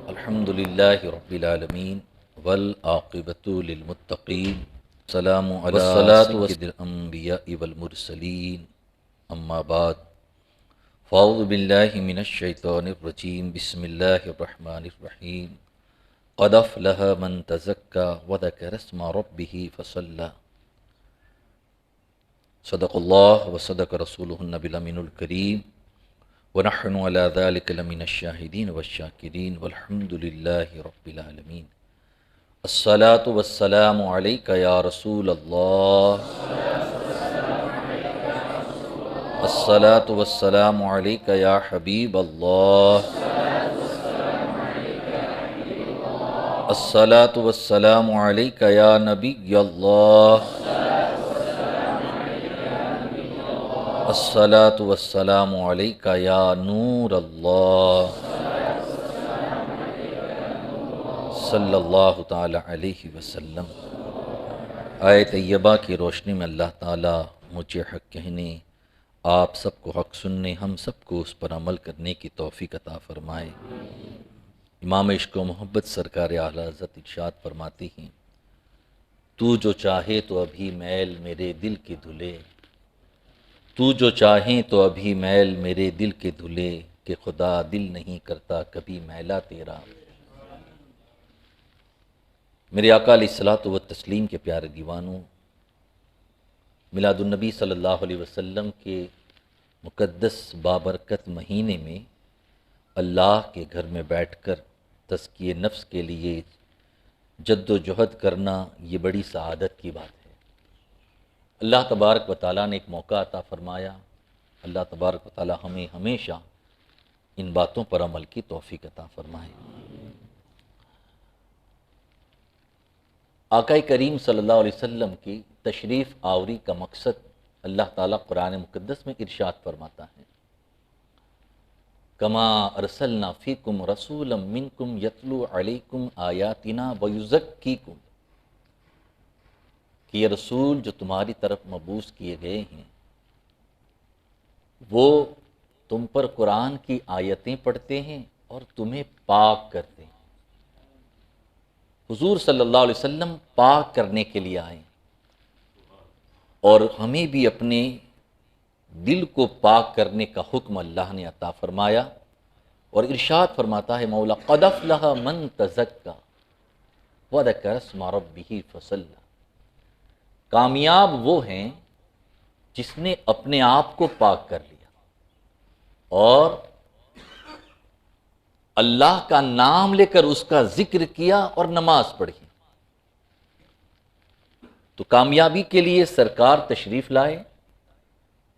الحمدللہ رب العالمین والعاقبۃ للمتقین السلام علی سید الانبیاء والمرسلین اما بعد فاعوذ باللہ من الشیطان الرجیم بسم اللہ الرحمن الرحیم قد افلح من تزکی وذکر اسم ربہ فصلی صدق اللہ وصدق رسولہ النبی الامین الکریم ونحن على ذلك لمن الشاہدین والشاکرین والحمد للہ رب العالمین الصلاة والسلام علیک یا رسول اللہ الصلاة والسلام علیک یا حبیب اللہ الصلاة والسلام علیک یا نبی اللہ الصلاة والسلام علیک یا نور اللہ صلی اللہ تعالی علیہ وسلم۔ آیت طیبہ کی روشنی میں اللہ تعالیٰ مجھے حق کہنے، آپ سب کو حق سننے، ہم سب کو اس پر عمل کرنے کی توفیق عطا فرمائے۔ امام عشق و محبت سرکار اعلیٰ حضرت ارشاد فرماتے ہیں، تو جو چاہے تو ابھی میل میرے دل کے دھلے، تو جو چاہیں تو ابھی میل میرے دل کے دھلے، کہ خدا دل نہیں کرتا کبھی میلا تیرا۔ میرے آقا علیہ الصلوۃ والتسلیم کے پیارے دیوانوں، میلاد النبی صلی اللہ علیہ وسلم کے مقدس بابرکت مہینے میں اللہ کے گھر میں بیٹھ کر تزکیہ نفس کے لیے جد و جہد کرنا یہ بڑی سعادت کی بات ہے۔ اللہ تبارک و تعالیٰ نے ایک موقع عطا فرمایا۔ اللہ تبارک و تعالیٰ ہمیں ہمیشہ ان باتوں پر عمل کی توفیق عطا فرمائے۔ آقا کریم صلی اللہ علیہ وسلم کی تشریف آوری کا مقصد اللہ تعالیٰ قرآن مقدس میں ارشاد فرماتا ہے، کما ارسلنا فیکم رسولا منکم یتلو علیکم آیاتنا ویزکیکم، کہ یہ رسول جو تمہاری طرف مبعوث کیے گئے ہیں وہ تم پر قرآن کی آیتیں پڑھتے ہیں اور تمہیں پاک کرتے ہیں۔ حضور صلی اللہ علیہ وسلم پاک کرنے کے لیے آئے اور ہمیں بھی اپنے دل کو پاک کرنے کا حکم اللہ نے عطا فرمایا، اور ارشاد فرماتا ہے مولا قد افلح من تزکی وذکر اسم ربہ فصلی، کامیاب وہ ہیں جس نے اپنے آپ کو پاک کر لیا اور اللہ کا نام لے کر اس کا ذکر کیا اور نماز پڑھی۔ تو کامیابی کے لیے سرکار تشریف لائے،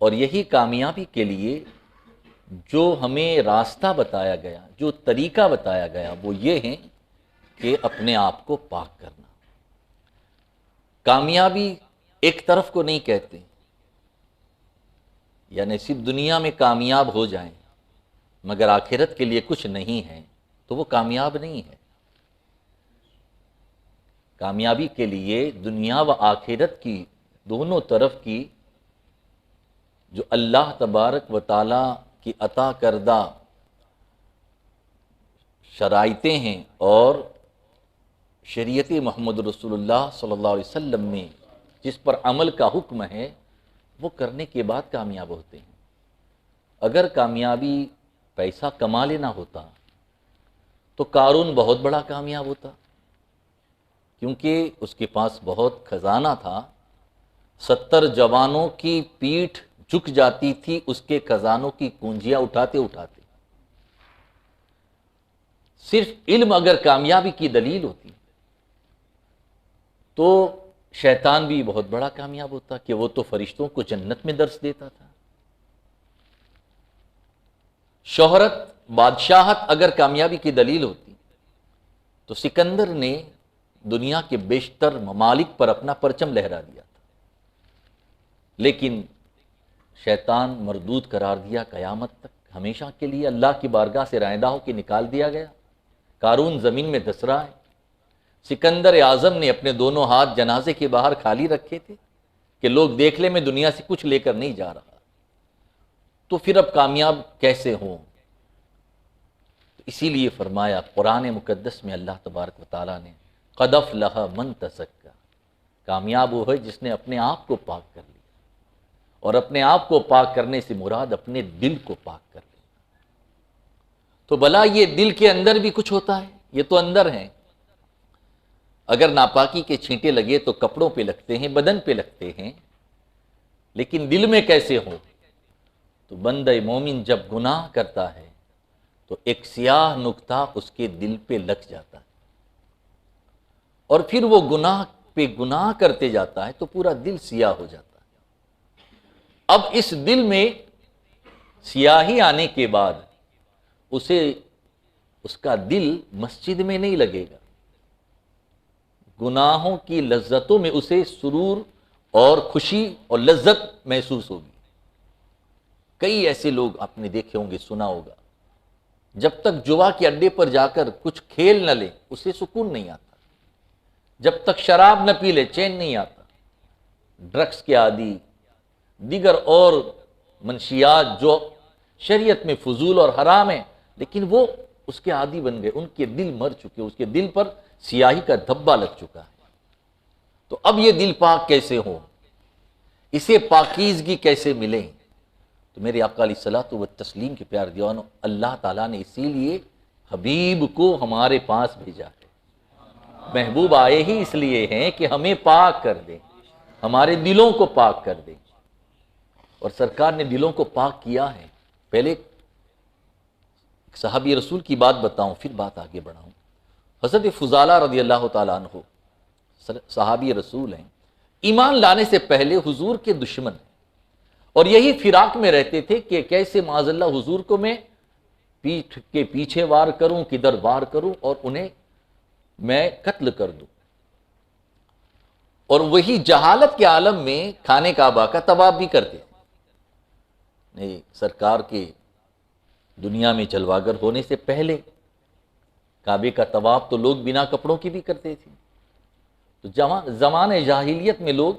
اور یہی کامیابی کے لیے جو ہمیں راستہ بتایا گیا، جو طریقہ بتایا گیا، وہ یہ ہے کہ اپنے آپ کو پاک کرنا۔ کامیابی ایک طرف کو نہیں کہتے، یعنی صرف دنیا میں کامیاب ہو جائیں مگر آخرت کے لیے کچھ نہیں ہے تو وہ کامیاب نہیں ہے۔ کامیابی کے لیے دنیا و آخرت کی دونوں طرف کی جو اللہ تبارک و تعالیٰ کی عطا کردہ شرائطیں ہیں اور شریعت محمد رسول اللہ صلی اللہ علیہ وسلم میں جس پر عمل کا حکم ہے وہ کرنے کے بعد کامیاب ہوتے ہیں۔ اگر کامیابی پیسہ کما لینا ہوتا تو قارون بہت بڑا کامیاب ہوتا، کیونکہ اس کے پاس بہت خزانہ تھا، 70 جوانوں کی پیٹھ جھک جاتی تھی اس کے خزانوں کی کنجیاں اٹھاتے اٹھاتے۔ صرف علم اگر کامیابی کی دلیل ہوتی تو شیطان بھی بہت بڑا کامیاب ہوتا، کہ وہ تو فرشتوں کو جنت میں درس دیتا تھا۔ شہرت، بادشاہت اگر کامیابی کی دلیل ہوتی تو سکندر نے دنیا کے بیشتر ممالک پر اپنا پرچم لہرا دیا تھا، لیکن شیطان مردود قرار دیا، قیامت تک ہمیشہ کے لیے اللہ کی بارگاہ سے رائندہ ہو کے نکال دیا گیا۔ قارون زمین میں دس رہا ہے۔ سکندر اعظم نے اپنے دونوں ہاتھ جنازے کے باہر خالی رکھے تھے کہ لوگ دیکھ لیں میں دنیا سے کچھ لے کر نہیں جا رہا، تو پھر اب کامیاب کیسے ہوں؟ اسی لیے فرمایا قرآن مقدس میں اللہ تبارک و تعالیٰ نے قد افلح من تزکیٰ، کامیاب وہ ہے جس نے اپنے آپ کو پاک کر لیا، اور اپنے آپ کو پاک کرنے سے مراد اپنے دل کو پاک کر لیا۔ تو بھلا یہ دل کے اندر بھی کچھ ہوتا ہے، یہ تو اندر ہیں، اگر ناپاکی کے چھینٹے لگے تو کپڑوں پہ لگتے ہیں، بدن پہ لگتے ہیں، لیکن دل میں کیسے ہوں؟ تو بندہ مومن جب گناہ کرتا ہے تو ایک سیاہ نقطہ اس کے دل پہ لگ جاتا ہے، اور پھر وہ گناہ پہ گناہ کرتے جاتا ہے تو پورا دل سیاہ ہو جاتا ہے۔ اب اس دل میں سیاہی آنے کے بعد اس کا دل مسجد میں نہیں لگے گا، گناہوں کی لذتوں میں اسے سرور اور خوشی اور لذت محسوس ہوگی۔ کئی ایسے لوگ آپ نے دیکھے ہوں گے، سنا ہوگا، جب تک جوا کے اڈے پر جا کر کچھ کھیل نہ لے اسے سکون نہیں آتا، جب تک شراب نہ پی لے چین نہیں آتا، ڈرگس کے عادی، دیگر اور منشیات جو شریعت میں فضول اور حرام ہیں، لیکن وہ اس کے عادی بن گئے، ان کے دل مر چکے، اس کے دل پر سیاہی کا دھبا لگ چکا ہے۔ تو اب یہ دل پاک کیسے ہو، اسے پاکیزگی کیسے ملے؟ تو میرے آقا علیہ الصلوۃ والتسلیم کے پیار دیوانوں، اللہ تعالیٰ نے اسی لیے حبیب کو ہمارے پاس بھیجا ہے۔ محبوب آئے ہی اس لیے ہیں کہ ہمیں پاک کر دیں، ہمارے دلوں کو پاک کر دیں، اور سرکار نے دلوں کو پاک کیا ہے۔ پہلے ایک صحابی رسول کی بات بتاؤں پھر بات آگے بڑھاؤں۔ حضرت فضالہ رضی اللہ تعالیٰ عنہ صحابی رسول ہیں، ایمان لانے سے پہلے حضور کے دشمن ہیں، اور یہی فراق میں رہتے تھے کہ کیسے معاذ اللہ حضور کو میں پیٹھ کے پیچھے وار کروں، کدھر وار کروں اور انہیں میں قتل کر دوں۔ اور وہی جہالت کے عالم میں خانے کعبہ کا طواف بھی کرتے تھے۔ نہیں، سرکار کے دنیا میں جلواگر ہونے سے پہلے کعبے کا طواف تو لوگ بنا کپڑوں کی بھی کرتے تھے۔ تو زمانے جاہلیت میں لوگ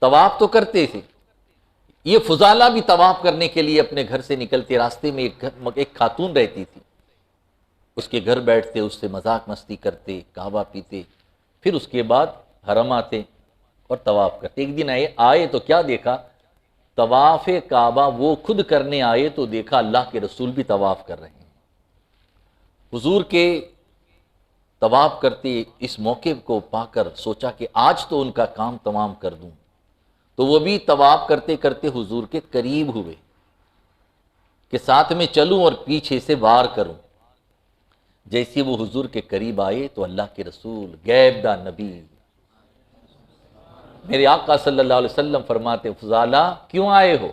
طواف تو کرتے تھے، یہ فضالہ بھی طواف کرنے کے لیے اپنے گھر سے نکلتے، راستے میں ایک خاتون رہتی تھی، اس کے گھر بیٹھتے، اس سے مذاق مستی کرتے، کعبہ پیتے، پھر اس کے بعد حرم آتے اور طواف کرتے۔ ایک دن آئے تو کیا دیکھا؟ طواف کعبہ وہ خود کرنے آئے تو دیکھا اللہ کے رسول بھی طواف کر رہے ہیں۔ حضور کے طواف کرتے اس موقع کو پا کر سوچا کہ آج تو ان کا کام تمام کر دوں، تو وہ بھی طواف کرتے کرتے حضور کے قریب ہوئے کہ ساتھ میں چلوں اور پیچھے سے وار کروں۔ جیسے وہ حضور کے قریب آئے تو اللہ کے رسول غیب دا نبی میرے آقا صلی اللہ علیہ وسلم فرماتے، فضالہ کیوں آئے ہو؟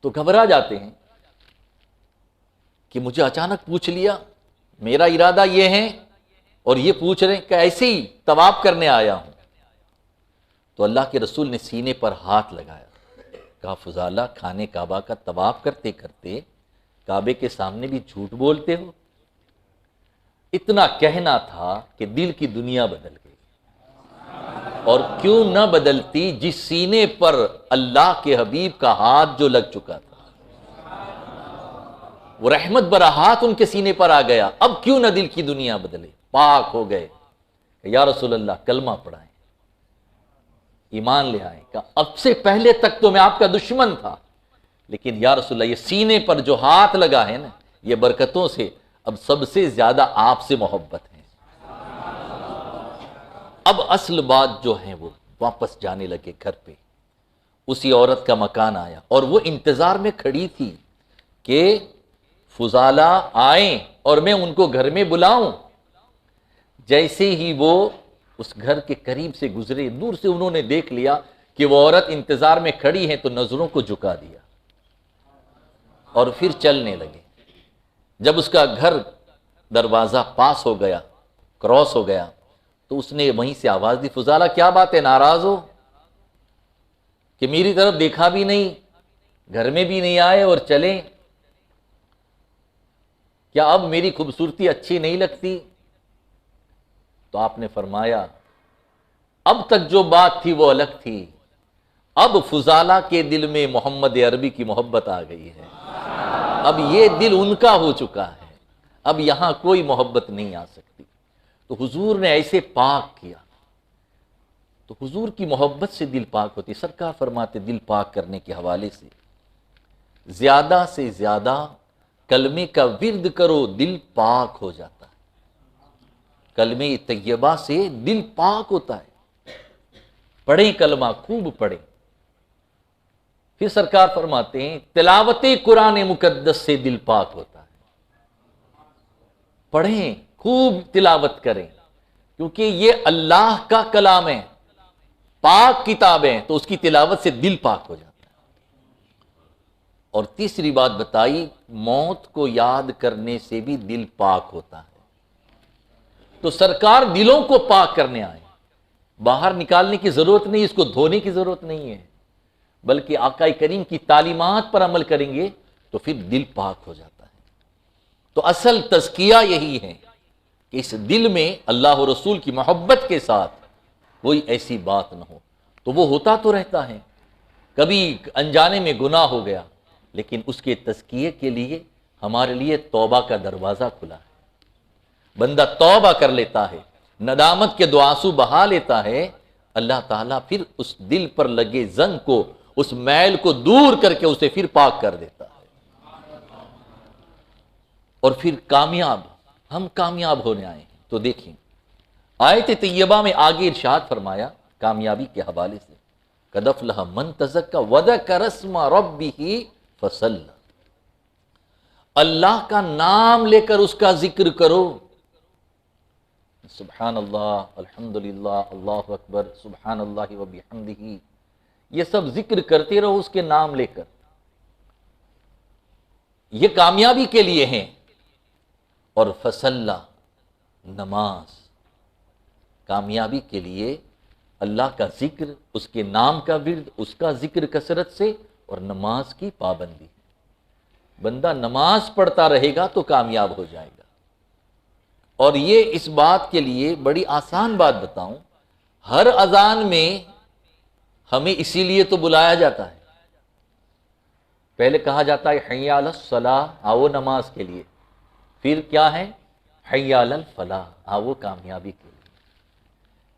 تو گھبرا جاتے ہیں کہ مجھے اچانک پوچھ لیا، میرا ارادہ یہ ہے اور یہ پوچھ رہے ہیں کہ ایسے ہی طواف کرنے آیا ہوں۔ تو اللہ کے رسول نے سینے پر ہاتھ لگایا، کہا فضالہ خانے کعبہ کا طواف کرتے کرتے کعبے کے سامنے بھی جھوٹ بولتے ہو؟ اتنا کہنا تھا کہ دل کی دنیا بدل گئی، اور کیوں نہ بدلتی جس سینے پر اللہ کے حبیب کا ہاتھ جو لگ چکا تھا، وہ رحمت برا ہاتھ ان کے سینے پر آ گیا، اب کیوں نہ دل کی دنیا بدلے؟ پاک ہو گئے کہ یا رسول اللہ کلمہ پڑھائیں، ایمان لے آئیں۔ کہ اب سے پہلے تک تو میں آپ کا دشمن تھا، لیکن یا رسول اللہ یہ سینے پر جو ہاتھ لگا ہے نا، یہ برکتوں سے اب سب سے زیادہ آپ سے محبت ہے۔ اب اصل بات جو ہے وہ واپس جانے لگے گھر پہ۔ اسی عورت کا مکان آیا اور وہ انتظار میں کھڑی تھی کہ فضالہ آئیں اور میں ان کو گھر میں بلاؤں۔ جیسے ہی وہ اس گھر کے قریب سے گزرے، دور سے انہوں نے دیکھ لیا کہ وہ عورت انتظار میں کھڑی ہے، تو نظروں کو جھکا دیا اور پھر چلنے لگے۔ جب اس کا گھر دروازہ پاس ہو گیا، کراس ہو گیا، تو اس نے وہیں سے آواز دی، فضالہ کیا بات ہے، ناراض ہو کہ میری طرف دیکھا بھی نہیں، گھر میں بھی نہیں آئے اور چلیں؟ کیا اب میری خوبصورتی اچھی نہیں لگتی؟ تو آپ نے فرمایا اب تک جو بات تھی وہ الگ تھی، اب فضالہ کے دل میں محمد عربی کی محبت آ گئی ہے۔ اب یہ دل ان کا ہو چکا ہے، اب یہاں کوئی محبت نہیں آ سکتی۔ تو حضور نے ایسے پاک کیا، تو حضور کی محبت سے دل پاک ہوتی۔ سرکار فرماتے دل پاک کرنے کے حوالے سے زیادہ کلمے کا ورد کرو، دل پاک ہو جاتا ہے۔ کلمے طیبہ سے دل پاک ہوتا ہے۔ پڑھیں کلمہ، خوب پڑھیں۔ پھر سرکار فرماتے ہیں تلاوت قرآن مقدس سے دل پاک ہوتا ہے۔ پڑھیں، خوب تلاوت کریں، کیونکہ یہ اللہ کا کلام ہے، پاک کتاب ہے، تو اس کی تلاوت سے دل پاک ہو جاتا ہے۔ اور تیسری بات بتائی، موت کو یاد کرنے سے بھی دل پاک ہوتا ہے۔ تو سرکار دلوں کو پاک کرنے آئے، باہر نکالنے کی ضرورت نہیں، اس کو دھونے کی ضرورت نہیں ہے، بلکہ آقا کریم کی تعلیمات پر عمل کریں گے تو پھر دل پاک ہو جاتا ہے۔ تو اصل تزکیہ یہی ہے کہ اس دل میں اللہ و رسول کی محبت کے ساتھ کوئی ایسی بات نہ ہو۔ تو وہ ہوتا تو رہتا ہے، کبھی انجانے میں گناہ ہو گیا، لیکن اس کے تزکیے کے لیے ہمارے لیے توبہ کا دروازہ کھلا ہے۔ بندہ توبہ کر لیتا ہے، ندامت کے دو آنسو بہا لیتا ہے، اللہ تعالیٰ پھر اس دل پر لگے زنگ کو، اس میل کو دور کر کے اسے پھر پاک کر دیتا ہے۔ اور پھر ہم کامیاب ہونے آئے ہیں۔ تو دیکھیں آیت طیبہ میں آگے ارشاد فرمایا کامیابی کے حوالے سے، قد افلح من تزکیٰ وذکر اسم ربہ فصلی، اللہ کا نام لے کر اس کا ذکر کرو۔ سبحان اللہ، الحمدللہ، اللہ اکبر، سبحان اللہ وبحمدہ، یہ سب ذکر کرتے رہو اس کے نام لے کر۔ یہ کامیابی کے لیے ہیں۔ اور فصلی، نماز، کامیابی کے لیے اللہ کا ذکر، اس کے نام کا ورد، اس کا ذکر کثرت سے، اور نماز کی پابندی۔ بندہ نماز پڑھتا رہے گا تو کامیاب ہو جائے گا۔ اور یہ اس بات کے لیے بڑی آسان بات بتاؤں، ہر اذان میں ہمیں اسی لیے تو بلایا جاتا ہے۔ پہلے کہا جاتا ہے حی علی الصلاۃ، آؤ نماز کے لیے، پھر کیا ہے حی علی الفلاح، آؤ کامیابی کے لیے۔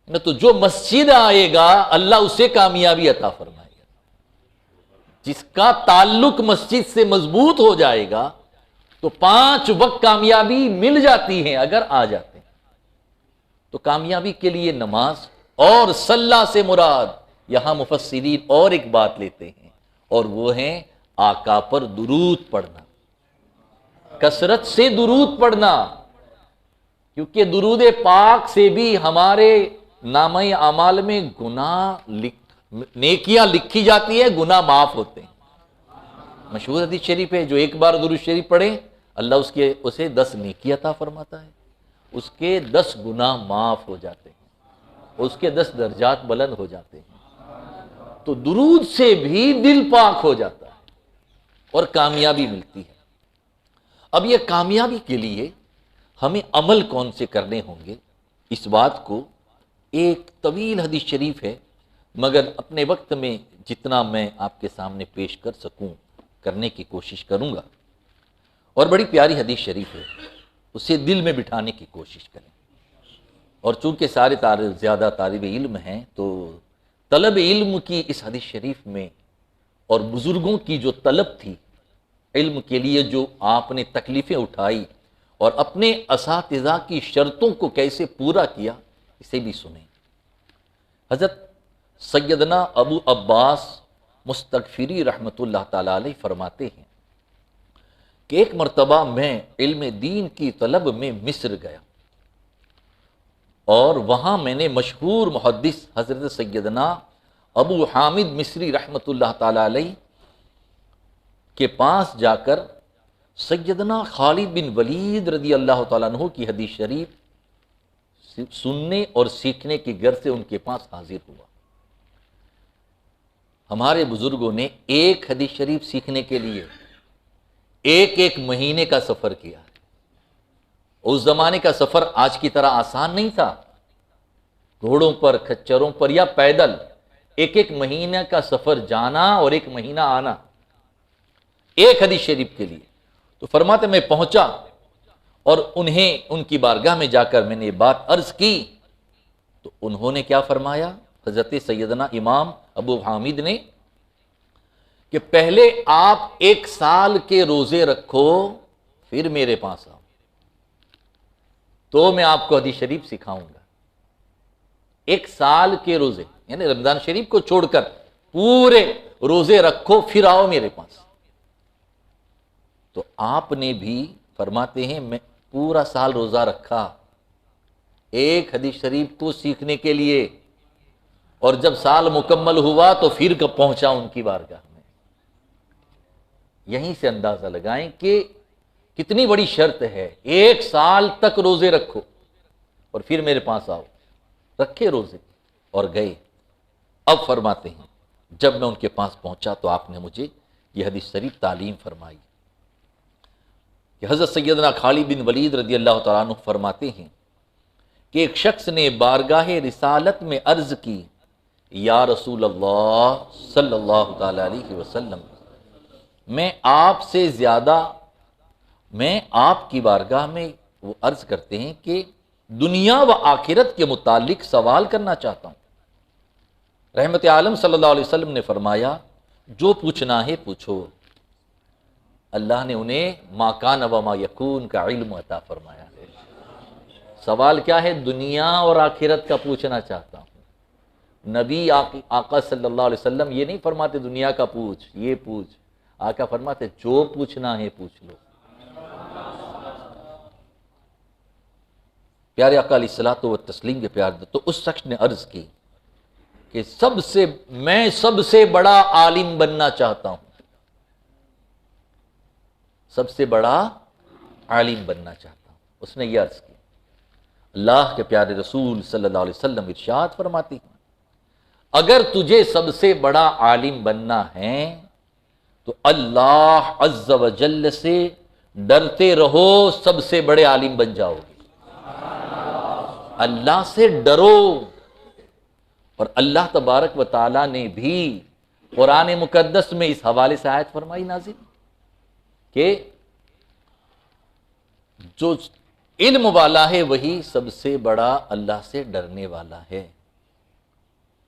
نہ تو جو مسجد آئے گا اللہ اسے کامیابی عطا فرمائے گا۔ جس کا تعلق مسجد سے مضبوط ہو جائے گا تو 5 وقت کامیابی مل جاتی ہے اگر آ جاتے ہیں۔ تو کامیابی کے لیے نماز، اور صلاح سے مراد یہاں مفسرین اور ایک بات لیتے ہیں، اور وہ ہے آقا پر درود پڑھنا، کثرت سے درود پڑھنا، کیونکہ درود پاک سے بھی ہمارے نامہ اعمال میں نیکیاں لکھی جاتی ہے، گناہ معاف ہوتے ہیں۔ مشہور حدیث شریف ہے، جو ایک بار درود شریف پڑھے اللہ اسے 10 نیکی عطا فرماتا ہے، اس کے 10 گناہ معاف ہو جاتے ہیں، اس کے 10 درجات بلند ہو جاتے ہیں۔ تو درود سے بھی دل پاک ہو جاتا ہے اور کامیابی ملتی ہے۔ اب یہ کامیابی کے لیے ہمیں عمل کون سے کرنے ہوں گے، اس بات کو ایک طویل حدیث شریف ہے، مگر اپنے وقت میں جتنا میں آپ کے سامنے پیش کر سکوں کرنے کی کوشش کروں گا۔ اور بڑی پیاری حدیث شریف ہے، اسے دل میں بٹھانے کی کوشش کریں۔ اور چونکہ سارے زیادہ طالب علم ہیں، تو طلب علم کی اس حدیث شریف میں اور بزرگوں کی جو طلب تھی علم کے لیے، جو آپ نے تکلیفیں اٹھائی اور اپنے اساتذہ کی شرطوں کو کیسے پورا کیا، اسے بھی سنیں۔ حضرت سیدنا ابو عباس مستغفری رحمۃ اللہ تعالی علیہ فرماتے ہیں کہ ایک مرتبہ میں علم دین کی طلب میں مصر گیا، اور وہاں میں نے مشہور محدث حضرت سیدنا ابو حامد مصری رحمۃ اللہ تعالی علیہ کے پاس جا کر سیدنا خالد بن ولید رضی اللہ تعالیٰ عنہ کی حدیث شریف سننے اور سیکھنے کی غرض سے ان کے پاس حاضر ہوا۔ ہمارے بزرگوں نے ایک حدیث شریف سیکھنے کے لیے ایک مہینے کا سفر کیا۔ اس زمانے کا سفر آج کی طرح آسان نہیں تھا، گھوڑوں پر، کھچروں پر یا پیدل، ایک مہینہ کا سفر جانا اور 1 مہینہ آنا ایک حدیث شریف کے لیے۔ تو فرماتے میں پہنچا اور انہیں ان کی بارگاہ میں جا کر میں نے یہ بات عرض کی تو انہوں نے کیا فرمایا حضرت سیدنا امام ابو حامد نے کہ پہلے آپ 1 سال کے روزے رکھو پھر میرے پاس آؤ تو میں آپ کو حدیث شریف سکھاؤں گا۔ 1 سال کے روزے یعنی رمضان شریف کو چھوڑ کر پورے روزے رکھو پھر آؤ میرے پاس۔ تو آپ نے بھی فرماتے ہیں میں پورا سال روزہ رکھا ایک حدیث شریف کو سیکھنے کے لیے، اور جب سال مکمل ہوا تو پھر کب پہنچا ان کی بارگاہ میں۔ یہیں سے اندازہ لگائیں کہ کتنی بڑی شرط ہے، 1 سال تک روزے رکھو اور پھر میرے پاس آؤ۔ رکھے روزے اور گئے۔ اب فرماتے ہیں جب میں ان کے پاس پہنچا تو آپ نے مجھے یہ حدیث شریف تعلیم فرمائی کہ حضرت سیدنا خالد بن ولید رضی اللہ تعالیٰ عنہ فرماتے ہیں کہ ایک شخص نے بارگاہ رسالت میں عرض کی یا رسول اللہ صلی اللہ تعالی علیہ وسلم، میں آپ کی بارگاہ میں وہ عرض کرتے ہیں کہ دنیا و آخرت کے متعلق سوال کرنا چاہتا ہوں۔ رحمت عالم صلی اللہ علیہ وسلم نے فرمایا جو پوچھنا ہے پوچھو۔ اللہ نے انہیں ما کان و ما یکون کا علم عطا فرمایا ہے۔ سوال کیا ہے؟ دنیا اور آخرت کا پوچھنا چاہتا ہوں۔ نبی آقا صلی اللہ علیہ وسلم یہ نہیں فرماتے دنیا کا پوچھ، یہ پوچھ۔ آقا فرماتے جو پوچھنا ہے پوچھ لو۔ پیارے آقا علیہ الصلوۃ والتسلیم کے پیار دے تو اس شخص نے عرض کی کہ میں سب سے بڑا عالم بننا چاہتا ہوں، سب سے بڑا عالم بننا چاہتا ہوں۔ اس نے یہ عرض کی۔ اللہ کے پیارے رسول صلی اللہ علیہ وسلم ارشاد فرماتی ہیں اگر تجھے سب سے بڑا عالم بننا ہے تو اللہ عز و جل سے ڈرتے رہو، سب سے بڑے عالم بن جاؤ گے۔ اللہ سے ڈرو۔ اور اللہ تبارک و تعالی نے بھی قرآن مقدس میں اس حوالے سے آیت فرمائی نازل کہ جو علم والا ہے وہی سب سے بڑا اللہ سے ڈرنے والا ہے۔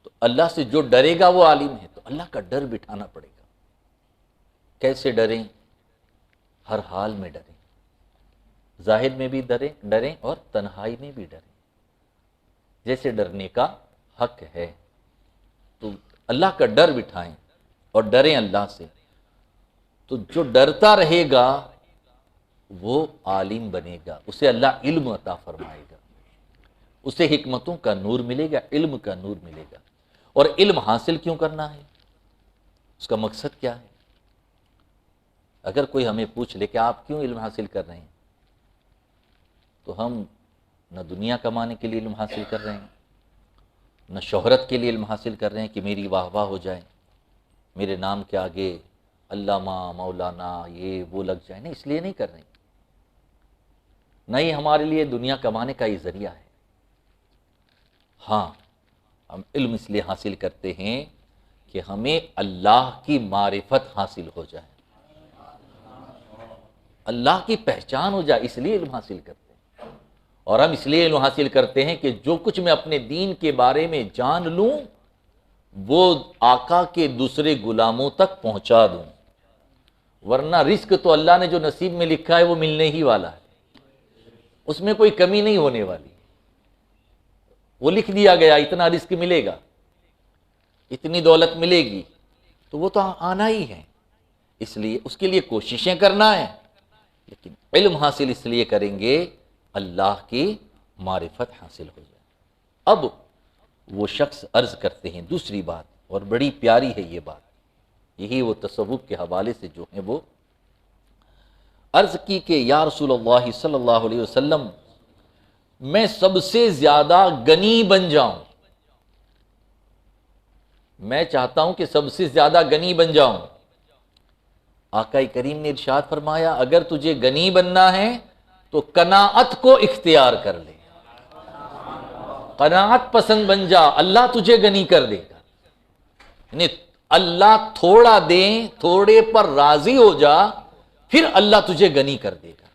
تو اللہ سے جو ڈرے گا وہ عالم ہے۔ تو اللہ کا ڈر بٹھانا پڑے گا۔ کیسے ڈریں؟ ہر حال میں ڈریں، ظاہر میں بھی ڈریں اور تنہائی میں بھی ڈریں، جیسے ڈرنے کا حق ہے۔ تو اللہ کا ڈر بٹھائیں اور ڈریں اللہ سے۔ تو جو ڈرتا رہے گا وہ عالم بنے گا، اسے اللہ علم عطا فرمائے گا، اسے حکمتوں کا نور ملے گا، علم کا نور ملے گا۔ اور علم حاصل کیوں کرنا ہے؟ اس کا مقصد کیا ہے؟ اگر کوئی ہمیں پوچھ لے کہ آپ کیوں علم حاصل کر رہے ہیں، تو ہم نہ دنیا کمانے کے لیے علم حاصل کر رہے ہیں، نہ شہرت کے لیے علم حاصل کر رہے ہیں کہ میری واہ واہ ہو جائے، میرے نام کے آگے علامہ مولانا یہ وہ لگ جائے، نہیں، اس لیے نہیں کر رہے ہیں۔ نہیں، ہمارے لیے دنیا کمانے کا یہ ذریعہ ہے۔ ہاں، ہم علم اس لیے حاصل کرتے ہیں کہ ہمیں اللہ کی معرفت حاصل ہو جائے، اللہ کی پہچان ہو جائے، اس لیے علم حاصل کرتے ہیں۔ اور ہم اس لیے علم حاصل کرتے ہیں کہ جو کچھ میں اپنے دین کے بارے میں جان لوں وہ آقا کے دوسرے غلاموں تک پہنچا دوں، ورنہ رزق تو اللہ نے جو نصیب میں لکھا ہے وہ ملنے ہی والا ہے، اس میں کوئی کمی نہیں ہونے والی۔ وہ لکھ دیا گیا اتنا رزق ملے گا، اتنی دولت ملے گی، تو وہ تو آنا ہی ہے۔ اس لیے اس کے لیے کوششیں کرنا ہے، لیکن علم حاصل اس لیے کریں گے اللہ کی معرفت حاصل ہو جائے۔ اب وہ شخص عرض کرتے ہیں دوسری بات، اور بڑی پیاری ہے یہ بات، یہی وہ تصوف کے حوالے سے جو ہے وہ عرض کی کہ یا رسول اللہ صلی اللہ علیہ وسلم میں سب سے زیادہ غنی بن جاؤں، میں چاہتا ہوں کہ سب سے زیادہ غنی بن جاؤں۔ آقا کریم نے ارشاد فرمایا اگر تجھے غنی بننا ہے تو قناعت کو اختیار کر لے، قناعت پسند بن جا، اللہ تجھے غنی کر دے گا۔ یعنی اللہ تھوڑا دیں، تھوڑے پر راضی ہو جا، پھر اللہ تجھے غنی کر دے گا۔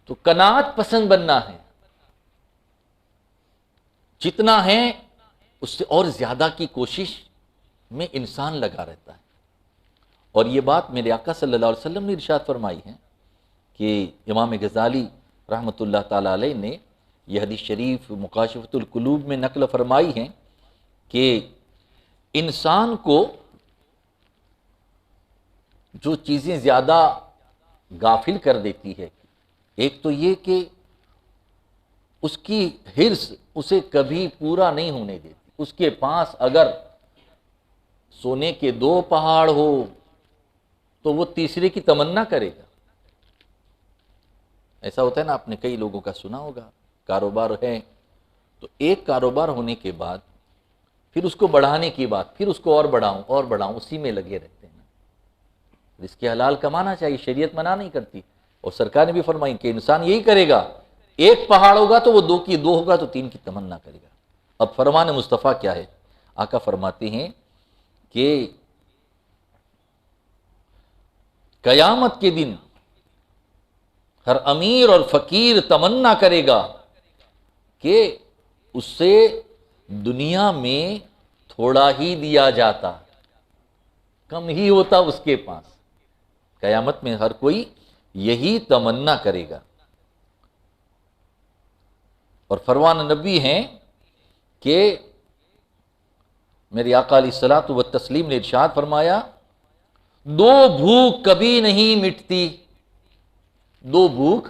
تو قناعت پسند بننا ہے، جتنا ہے اس سے اور زیادہ کی کوشش میں انسان لگا رہتا ہے۔ اور یہ بات میرے آقا صلی اللہ علیہ وسلم نے ارشاد فرمائی ہے کہ امام غزالی رحمۃ اللہ تعالی علیہ نے یہ حدیث شریف مکاشفۃ القلوب میں نقل فرمائی ہے کہ انسان کو جو چیزیں زیادہ غافل کر دیتی ہے، ایک تو یہ کہ اس کی حرص اسے کبھی پورا نہیں ہونے دیتی۔ اس کے پاس اگر سونے کے 2 پہاڑ ہو تو وہ تیسرے کی تمنا کرے گا۔ ایسا ہوتا ہے نا، آپ نے کئی لوگوں کا سنا ہوگا، کاروبار ہے تو ایک کاروبار ہونے کے بعد پھر اس کو بڑھانے کی بات، پھر اس کو اور بڑھاؤں، اسی میں لگے رہتے ہیں۔ رزق حلال کمانا چاہیے، شریعت منع نہیں کرتی، اور سرکار نے بھی فرمائی کہ انسان یہی کرے گا، ایک پہاڑ ہوگا تو وہ 2 کی 2 ہوگا تو 3 کی تمنا کرے گا۔ اب فرمان مصطفیٰ کیا ہے؟ آقا فرماتے ہیں کہ قیامت کے دن ہر امیر اور فقیر تمنا کرے گا کہ اس سے دنیا میں تھوڑا ہی دیا جاتا، کم ہی ہوتا اس کے پاس۔ قیامت میں ہر کوئی یہی تمنا کرے گا۔ اور فرمان نبی ہیں کہ میرے آقا علیہ الصلوۃ والتسلیم نے ارشاد فرمایا، 2 بھوک کبھی نہیں مٹتی، 2 بھوک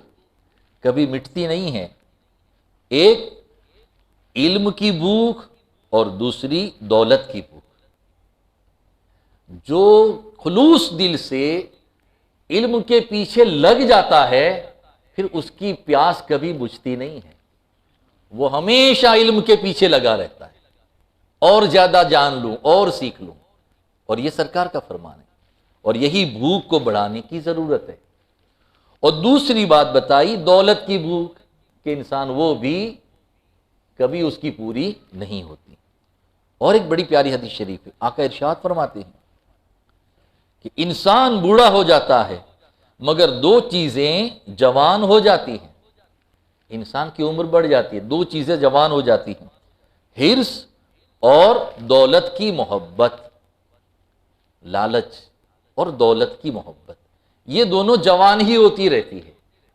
کبھی مٹتی نہیں ہے، ایک علم کی بھوک اور دوسری دولت کی بھوک۔ جو خلوص دل سے علم کے پیچھے لگ جاتا ہے پھر اس کی پیاس کبھی بجھتی نہیں ہے، وہ ہمیشہ علم کے پیچھے لگا رہتا ہے، اور زیادہ جان لوں اور سیکھ لوں۔ اور یہ سرکار کا فرمان ہے، اور یہی بھوک کو بڑھانے کی ضرورت ہے۔ اور دوسری بات بتائی دولت کی بھوک، کہ انسان وہ بھی کبھی اس کی پوری نہیں ہوتی۔ اور ایک بڑی پیاری حدیث شریف ہے، آقا ارشاد فرماتے ہیں کہ انسان بوڑھا ہو جاتا ہے مگر 2 چیزیں جوان ہو جاتی ہیں۔ انسان کی عمر بڑھ جاتی ہے، 2 چیزیں جوان ہو جاتی ہیں، حرص اور دولت کی محبت۔ لالچ اور دولت کی محبت، یہ دونوں جوان ہی ہوتی رہتی ہے،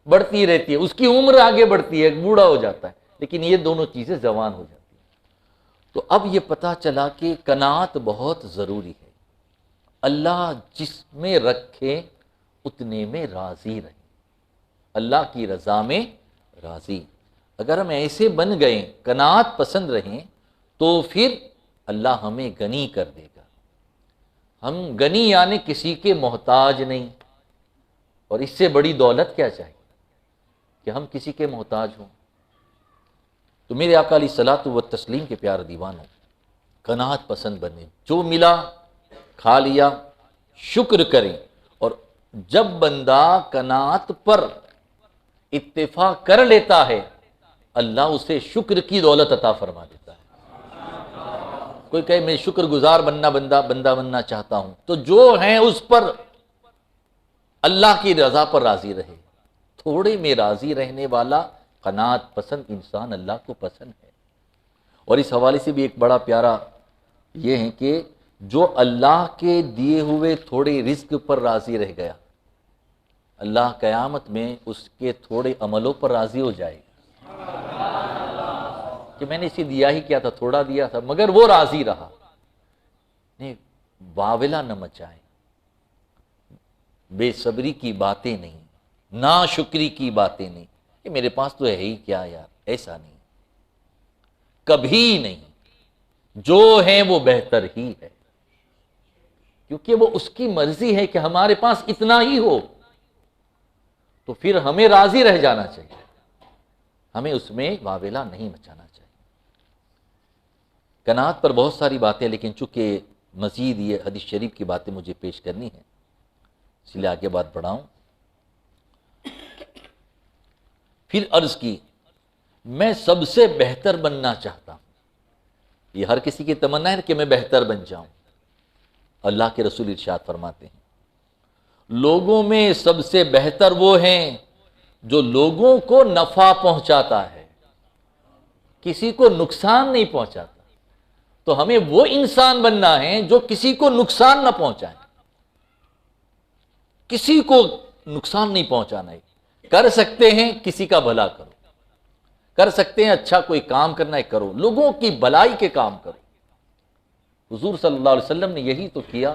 بڑھتی رہتی ہے، اس کی عمر آگے بڑھتی ہے، بوڑھا ہو جاتا ہے، لیکن یہ دونوں چیزیں جوان ہو جاتی ہیں۔ تو اب یہ پتہ چلا کہ قناعت بہت ضروری ہے۔ اللہ جس میں رکھے اتنے میں راضی رہے، اللہ کی رضا میں راضی۔ اگر ہم ایسے بن گئے، قناعت پسند رہیں، تو پھر اللہ ہمیں غنی کر دے گا۔ ہم غنی یعنی کسی کے محتاج نہیں، اور اس سے بڑی دولت کیا چاہیے کہ ہم کسی کے محتاج ہوں۔ تو میرے آقا علیہ الصلوۃ والتسلیم کے پیارے دیوانوں، قناعت پسند بنیں، جو ملا کھا لیا، شکر کریں۔ اور جب بندہ قناعت پر اتفاق کر لیتا ہے، اللہ اسے شکر کی دولت عطا فرما دیتا ہے۔ کوئی کہے میں شکر گزار بندہ بننا چاہتا ہوں، تو جو ہیں اس پر اللہ کی رضا پر راضی رہے۔ تھوڑے میں راضی رہنے والا قناعت پسند انسان اللہ کو پسند ہے۔ اور اس حوالے سے بھی ایک بڑا پیارا یہ ہے کہ جو اللہ کے دیے ہوئے تھوڑے رزق پر راضی رہ گیا، اللہ قیامت میں اس کے تھوڑے عملوں پر راضی ہو جائے گا کہ میں نے اسے دیا ہی کیا تھا، تھوڑا دیا تھا مگر وہ راضی رہا۔ نہیں، واویلا نہ مچائیں، بے صبری کی باتیں نہیں، ناشکری کی باتیں نہیں، کہ میرے پاس تو ہے ہی کیا یار، ایسا نہیں، کبھی نہیں۔ جو ہے وہ بہتر ہی ہے، کیونکہ وہ اس کی مرضی ہے کہ ہمارے پاس اتنا ہی ہو، تو پھر ہمیں راضی رہ جانا چاہیے، ہمیں اس میں واویلا نہیں مچانا چاہیے۔ قناعت پر بہت ساری باتیں، لیکن چونکہ مزید یہ حدیث شریف کی باتیں مجھے پیش کرنی ہیں، اس لیے آگے بات بڑھاؤں۔ پھر عرض کی میں سب سے بہتر بننا چاہتا ہوں۔ یہ ہر کسی کی تمنا ہے کہ میں بہتر بن جاؤں۔ اللہ کے رسول ارشاد فرماتے ہیں لوگوں میں سب سے بہتر وہ ہیں جو لوگوں کو نفع پہنچاتا ہے، کسی کو نقصان نہیں پہنچاتا۔ تو ہمیں وہ انسان بننا ہے جو کسی کو نقصان نہ پہنچائے، کسی کو نقصان نہیں پہنچانا ہے۔ کر سکتے ہیں کسی کا بھلا کرو، کر سکتے ہیں اچھا کوئی کام کرنا ہے کرو، لوگوں کی بھلائی کے کام کرو۔ حضور صلی اللہ علیہ وسلم نے یہی تو کیا،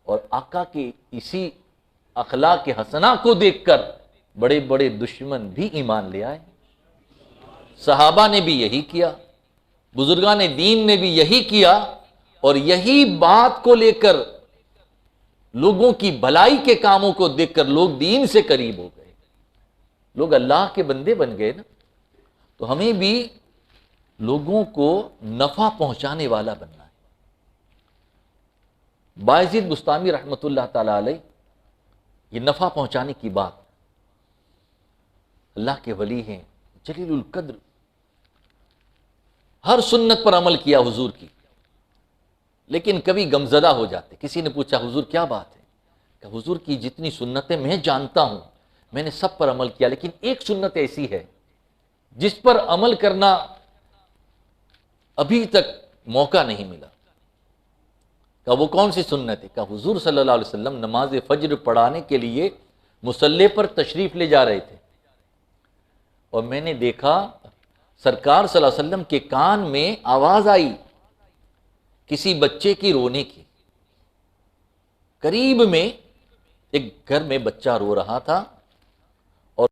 اور آقا کے اسی اخلاق حسنہ کو دیکھ کر بڑے بڑے دشمن بھی ایمان لے آئے۔ صحابہ نے بھی یہی کیا، بزرگان دین نے بھی یہی کیا، اور یہی بات کو لے کر لوگوں کی بھلائی کے کاموں کو دیکھ کر لوگ دین سے قریب ہو گئے، لوگ اللہ کے بندے بن گئے نا۔ تو ہمیں بھی لوگوں کو نفع پہنچانے والا بننا ہے۔ بایزید بستامی رحمۃ اللہ تعالی علیہ، یہ نفع پہنچانے کی بات، اللہ کے ولی ہیں، جلیل القدر، ہر سنت پر عمل کیا حضور کی، لیکن کبھی غمزدہ ہو جاتے۔ کسی نے پوچھا حضور کیا بات ہے؟ کہ حضور کی جتنی سنتیں میں جانتا ہوں میں نے سب پر عمل کیا، لیکن ایک سنت ایسی ہے جس پر عمل کرنا ابھی تک موقع نہیں ملا۔ کہ وہ کون سی سنت ہے؟ کہ حضور صلی اللہ علیہ وسلم نماز فجر پڑھانے کے لیے مصلی پر تشریف لے جا رہے تھے، اور میں نے دیکھا سرکار صلی اللہ علیہ وسلم کے کان میں آواز آئی کسی بچے کی رونے کی۔ قریب میں ایک گھر میں بچہ رو رہا تھا، اور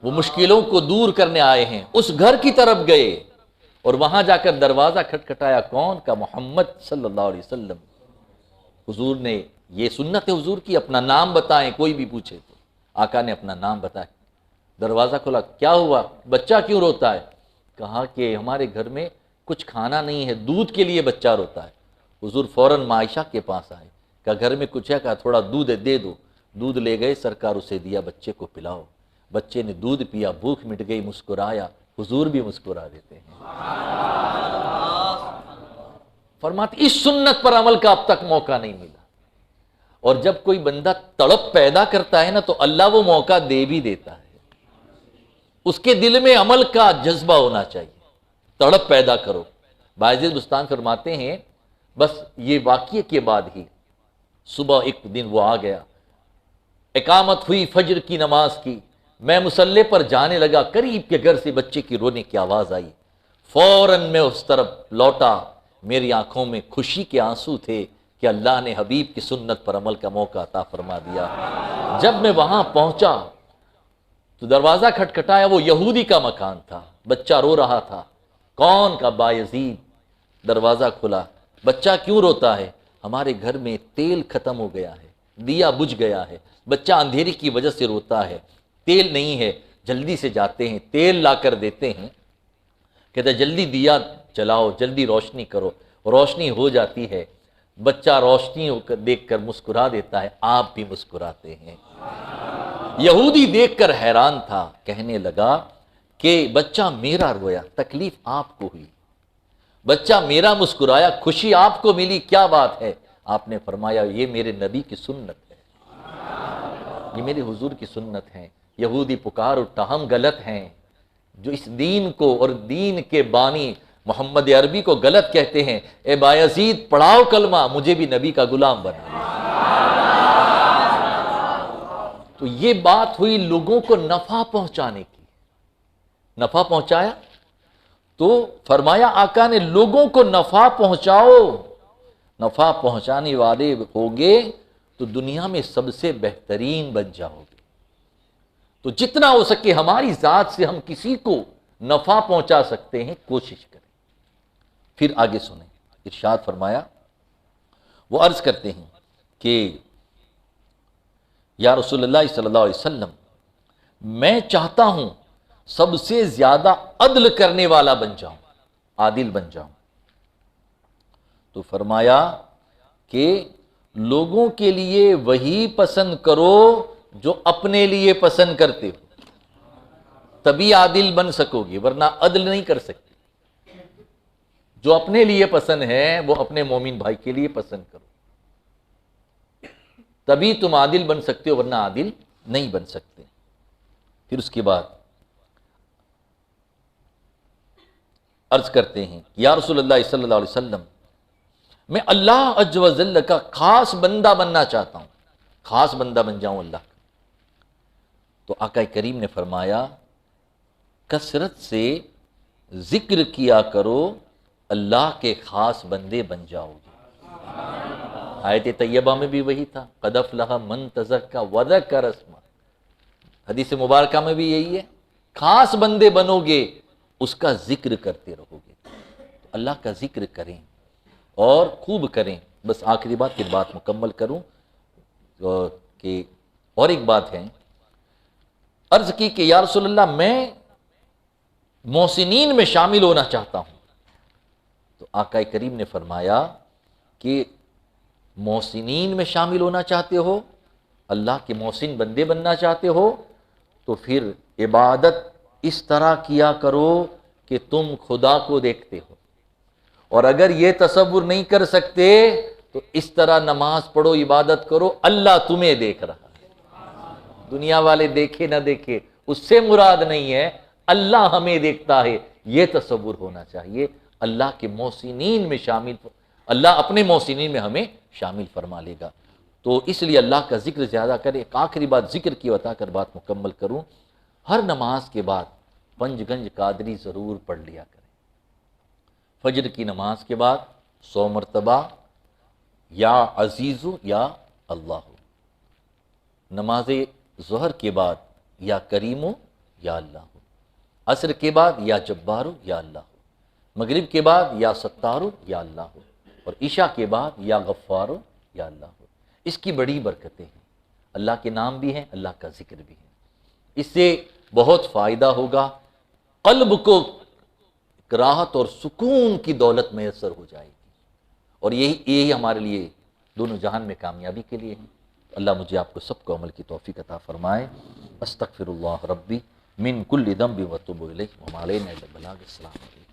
وہ مشکلوں کو دور کرنے آئے ہیں، اس گھر کی طرف گئے اور وہاں جا کر دروازہ کھٹکھٹایا۔ کون؟ کا محمد صلی اللہ علیہ وسلم۔ حضور نے، یہ سنت ہے حضور کی، اپنا نام بتائیں، کوئی بھی پوچھے تو آقا نے اپنا نام بتایا۔ دروازہ کھولا، کیا ہوا؟ بچہ کیوں روتا ہے؟ کہا کہ ہمارے گھر میں کچھ کھانا نہیں ہے، دودھ کے لیے بچہ روتا ہے۔ حضور فوراً عائشہ کے پاس آئے، کہا گھر میں کچھ ہے؟ کہا تھوڑا دودھ دے دو۔ دودھ لے گئے، سرکار اسے دیا، بچے کو پلاؤ۔ بچے نے دودھ پیا، بھوک مٹ گئی، مسکرایا۔ حضور بھی مسکرا دیتے ہیں۔ فرماتے اس سنت پر عمل کا اب تک موقع نہیں ملا، اور جب کوئی بندہ تڑپ پیدا کرتا ہے نا تو اللہ وہ موقع دے بھی دیتا ہے۔ اس کے دل میں عمل کا جذبہ ہونا چاہیے، تڑپ پیدا کرو۔ بایزید بستان فرماتے ہیں بس یہ واقعے کے بعد ہی صبح ایک دن وہ آ گیا، اقامت ہوئی فجر کی نماز کی، میں مصلی پر جانے لگا، قریب کے گھر سے بچے کی رونے کی آواز آئی، فوراً میں اس طرف لوٹا، میری آنکھوں میں خوشی کے آنسو تھے کہ اللہ نے حبیب کی سنت پر عمل کا موقع عطا فرما دیا۔ جب میں وہاں پہنچا تو دروازہ کھٹکھٹایا، وہ یہودی کا مکان تھا، بچہ رو رہا تھا۔ کون؟ کا بایزید۔ دروازہ کھلا، بچہ کیوں روتا ہے؟ ہمارے گھر میں تیل ختم ہو گیا ہے، دیا بجھ گیا ہے، بچہ اندھیری کی وجہ سے روتا ہے، تیل نہیں ہے، جلدی سے جاتے ہیں تیل لا کر دیتے ہیں۔ کہتا ہے جلدی دیا جلاؤ، جلدی روشنی کرو، روشنی ہو جاتی ہے، بچہ روشنی دیکھ کر مسکرا دیتا ہے، آپ بھی مسکراتے ہیں۔ یہودی دیکھ کر حیران تھا، کہنے لگا کہ بچہ میرا رویا، تکلیف آپ کو ہوئی، بچہ میرا مسکرایا، خوشی آپ کو ملی، کیا بات ہے؟ آپ نے فرمایا یہ میرے نبی کی سنت ہے، یہ میرے حضور کی سنت ہے۔ یہودی پکار اٹھا، ہم غلط ہیں جو اس دین کو اور دین کے بانی محمد عربی کو غلط کہتے ہیں۔ اے بایزید پڑھاؤ کلمہ، مجھے بھی نبی کا غلام بنا۔ تو یہ بات ہوئی لوگوں کو نفع پہنچانے کی، نفع پہنچایا تو فرمایا آقا نے لوگوں کو نفع پہنچاؤ، نفع پہنچانے والے ہوگے تو دنیا میں سب سے بہترین بن جاؤ گے۔ تو جتنا ہو سکے ہماری ذات سے ہم کسی کو نفع پہنچا سکتے ہیں کوشش کریں۔ پھر آگے سنیں، ارشاد فرمایا، وہ عرض کرتے ہیں کہ یا رسول اللہ صلی اللہ علیہ وسلم میں چاہتا ہوں سب سے زیادہ عدل کرنے والا بن جاؤں، عادل بن جاؤں۔ تو فرمایا کہ لوگوں کے لیے وہی پسند کرو جو اپنے لیے پسند کرتے ہو، تبھی عادل بن سکو گے، ورنہ عدل نہیں کر سکتے۔ جو اپنے لیے پسند ہے وہ اپنے مومن بھائی کے لیے پسند کرو۔ تبھی تم عادل بن سکتے ہو، ورنہ عادل نہیں بن سکتے۔ پھر اس کے بعد عرض کرتے ہیں یا رسول اللہ صلی اللہ علیہ وسلم، میں اللہ عز و جل کا خاص بندہ بننا چاہتا ہوں، خاص بندہ بن جاؤں اللہ کا۔ تو آقا کریم نے فرمایا کثرت سے ذکر کیا کرو، اللہ کے خاص بندے بن جاؤ گے۔ آیت طیبہ میں بھی وہی تھا، قد افلح من تزکا وذکر اسمہ، حدیث مبارکہ میں بھی یہی ہے، خاص بندے بنو گے، اس کا ذکر کرتے رہو گے۔ اللہ کا ذکر کریں اور خوب کریں۔ بس آخری بات، پھر بات مکمل کروں کہ اور ایک بات ہے، عرض کی کہ یا رسول اللہ میں محسنین میں شامل ہونا چاہتا ہوں۔ تو آقا کریم نے فرمایا کہ محسنین میں شامل ہونا چاہتے ہو، اللہ کے محسن بندے بننا چاہتے ہو، تو پھر عبادت اس طرح کیا کرو کہ تم خدا کو دیکھتے ہو، اور اگر یہ تصور نہیں کر سکتے تو اس طرح نماز پڑھو، عبادت کرو، اللہ تمہیں دیکھ رہا ہے۔ دنیا والے دیکھے نہ دیکھے اس سے مراد نہیں ہے، اللہ ہمیں دیکھتا ہے، یہ تصور ہونا چاہیے۔ اللہ کے محسنین میں شامل، اللہ اپنے محسنین میں ہمیں شامل فرما لے گا۔ تو اس لیے اللہ کا ذکر زیادہ کرے۔ ایک آخری بات ذکر کی بتا کر بات مکمل کروں، ہر نماز کے بعد پنج گنج قادری ضرور پڑھ لیا کریں۔ فجر کی نماز کے بعد 100 مرتبہ یا عزیزو یا اللہ، نماز ظہر کے بعد یا کریمو یا اللہ، عصر کے بعد یا جبارو یا اللہ، مغرب کے بعد یا ستارو یا اللہ، اور عشاء کے بعد یا غفارو یا اللہ۔ اس کی بڑی برکتیں ہیں، اللہ کے نام بھی ہیں، اللہ کا ذکر بھی ہے۔ اس سے بہت فائدہ ہوگا، قلب کو راحت اور سکون کی دولت میسر ہو جائے گی، اور یہی ہمارے لیے دونوں جہان میں کامیابی کے لیے ہے۔ اللہ مجھے آپ کو سب کو عمل کی توفیق عطا فرمائے۔ استغفر اللہ ربی من کل ذنب واتوب الیہ وما علینا الا البلاغ۔ السلام علیکم۔